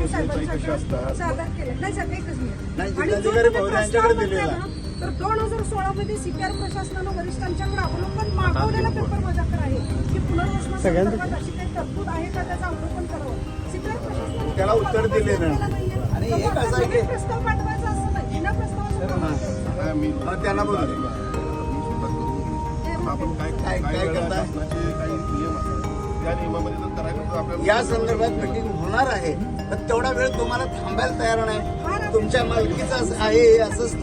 साहेबांच्याकडे सादर केलं. नाही साहेब, एकच मिनिट. आणि जो जिल्हाधिकारी तुम्ही यांच्याकडे प्रस्ताव दिलेला म्हणताय ना, तर 2016 मध्ये सीपीआर प्रशासनानं वरिष्ठांच्याकडे अवलोकन मागवलेला पेपर माझ्याकडे आहे की पुनर्वसनासंदर्भात अशी काही तरतूद आहे का त्याचं अवलोकन करावं. सीपीआर प्रशासनाने त्याला उत्तर दिले नाही. आणि एक असं आहे की प्रस्ताव पाठवायचा असं नाही, बिना प्रस्तावाचं मी त्यांना बोलतो. आपण काय करताय? काही नियम असतात त्या नियमामध्ये जर करायचं तर आपल्याला या संदर्भात मीटिंग होणार आहे, पण तेवढा वेळ तुम्हाला थांबायला तयार नाही. तुमच्या मालकीचं आहे असंच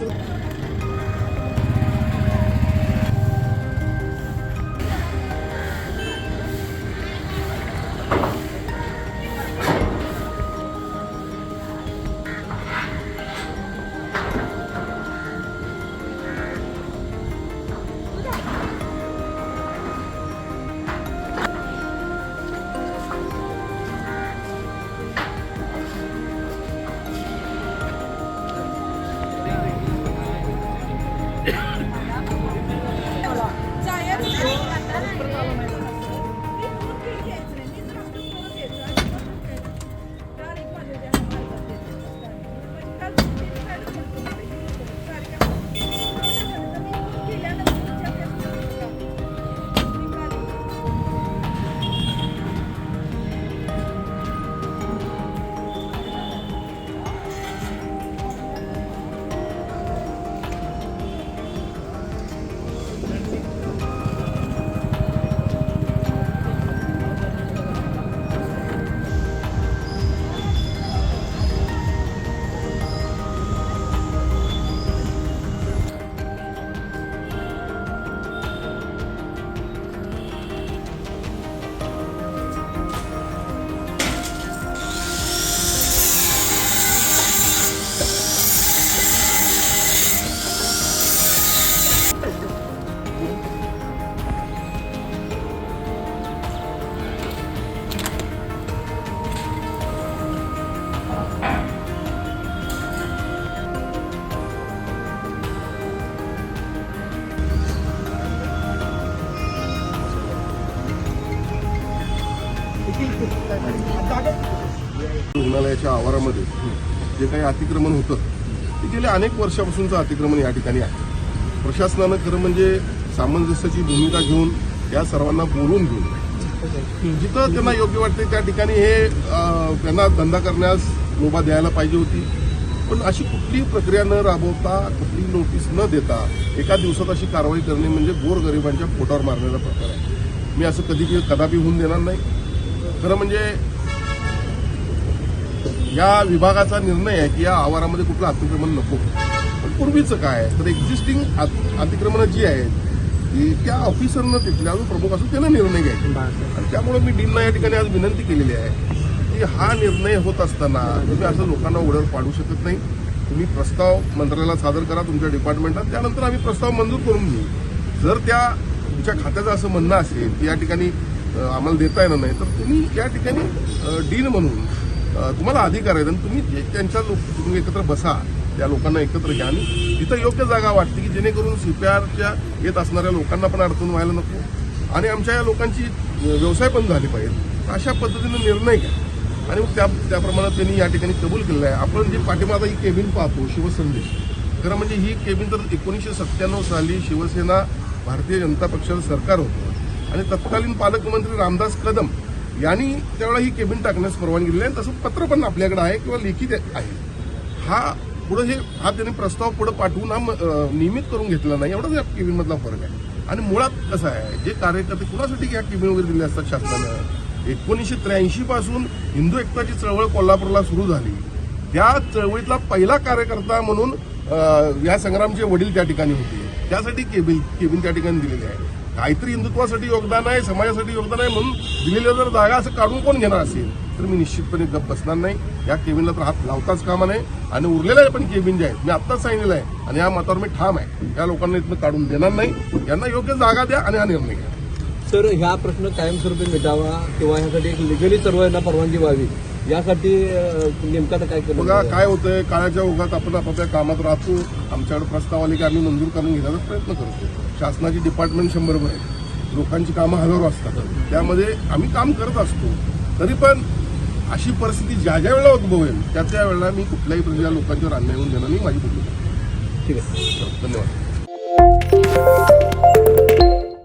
रुग्णालयाच्या आवारामध्ये जे काही अतिक्रमण होतं ते गेल्या अनेक वर्षापासूनचं अतिक्रमण या ठिकाणी आहे. प्रशासनानं खरं म्हणजे सामंजस्याची भूमिका घेऊन या सर्वांना बोलून घेऊन जिथं त्यांना योग्य वाटते त्या ठिकाणी हे त्यांना धंदा करण्यास मुभा द्यायला पाहिजे होती. पण अशी कुठलीही प्रक्रिया न राबवता, कुठलीही नोटीस न देता एका दिवसात अशी कारवाई करणे म्हणजे गोरगरिबांच्या पोटावर मारण्याचा प्रकार आहे. मी असं कदापि होऊन देणार नाही. खरं म्हणजे या विभागाचा निर्णय आहे की या आवारामध्ये कुठलं अतिक्रमण नको. पण पूर्वीचं काय तर एक्झिस्टिंग अतिक्रमणं जी आहेत ती त्या ऑफिसरनं तिथल्या जो प्रमुख असतो त्यानं निर्णय घ्यायचा. आणि त्यामुळे मी डीनला या ठिकाणी आज विनंती केलेली आहे की हा निर्णय होत असताना तुम्ही असं लोकांना ओढ्यावर पाडू शकत नाही. तुम्ही प्रस्ताव मंत्रालयाला सादर करा तुमच्या डिपार्टमेंटात, त्यानंतर आम्ही प्रस्ताव मंजूर करून घेऊ. जर त्या तुमच्या खात्याचं असं म्हणणं असेल की या ठिकाणी आम्हाला देता येणार नाही तर तुम्ही या ठिकाणी डीन म्हणून तुम्हाला अधिकार आहेत आणि तुम्ही त्यांच्या तुम्ही एकत्र बसा, त्या लोकांना एकत्र घ्या आणि तिथं योग्य जागा वाटते की जेणेकरून सीपीआरच्या येत असणाऱ्या लोकांना पण अडचण व्हायला नको आणि आमच्या या लोकांची व्यवसाय पण झाली पाहिजे. अशा पद्धतीनं निर्णय घ्या आणि मग त्याप्रमाणे त्यांनी या ठिकाणी कबूल केलेलं आहे. आपण जे पाठीमागं ही केबिन पाहतो शिवसंदेश, खरं म्हणजे ही केबिन तर 1997 साली शिवसेना भारतीय जनता पक्षाचं सरकार होतं आणि तत्कालीन पालकमंत्री रामदास कदम यांनी त्यावेळेला ही केबिन टाकण्यास परवानगी दिली आहे. तसं पत्र पण आपल्याकडे आहे किंवा लेखी आहे. हा त्यांनी प्रस्ताव पुढे पाठवून हा नियमित करून घेतला नाही, एवढाच या केबिनमधला फरक आहे. आणि मुळात कसं आहे जे कार्यकर्ते कुणासाठी या केबिन वगैरे दिले असतात शासनानं 1983 पासून हिंदू एकताची चळवळ कोल्हापूरला सुरू झाली. त्या चळवळीतला पहिला कार्यकर्ता म्हणून या संग्रामचे वडील त्या ठिकाणी होते. त्यासाठी केबिन त्या ठिकाणी दिलेली आहे. काहीतरी हिंदुत्वासाठी योगदान आहे, समाजासाठी योगदान आहे म्हणून दिलेल्या जर जागा असं काढून कोण घेणार असेल तर मी निश्चितपणे गप्प बसणार नाही. या केबिनला तर हात लावताच कामा नये आणि उरलेल्या पण केबिन जे आहेत मी आत्ताच सांगितलेलं आहे आणि या मतावर मी ठाम आहे. या लोकांना इथनं काढून देणार नाही. यांना योग्य जागा द्या आणि हा निर्णय घ्या. सर, ह्या प्रश्न कायमस्वरूपी मिटावा किंवा ह्यासाठी एक लिगली चळवळीला परवानगी व्हावी यासाठी नेमकं काय केलं? बघा काय होतंय, काळाच्या ओघात आपण आपापल्या कामात राहतो. आमच्याकडे प्रस्ताव आले की आम्ही मंजूर करून घेण्याचा प्रयत्न करतो. शासनाची डिपार्टमेंट 100 आहे, लोकांची कामं हजारो असतात, त्यामध्ये आम्ही काम करत असतो. तरी पण अशी परिस्थिती ज्या ज्या वेळेला उद्भवेल त्या वेळेला मी कुठल्याही प्रकारच्या लोकांच्यावर अन्याय होऊन देणार नाही, माझी भूमिका. ठीक आहे. धन्यवाद.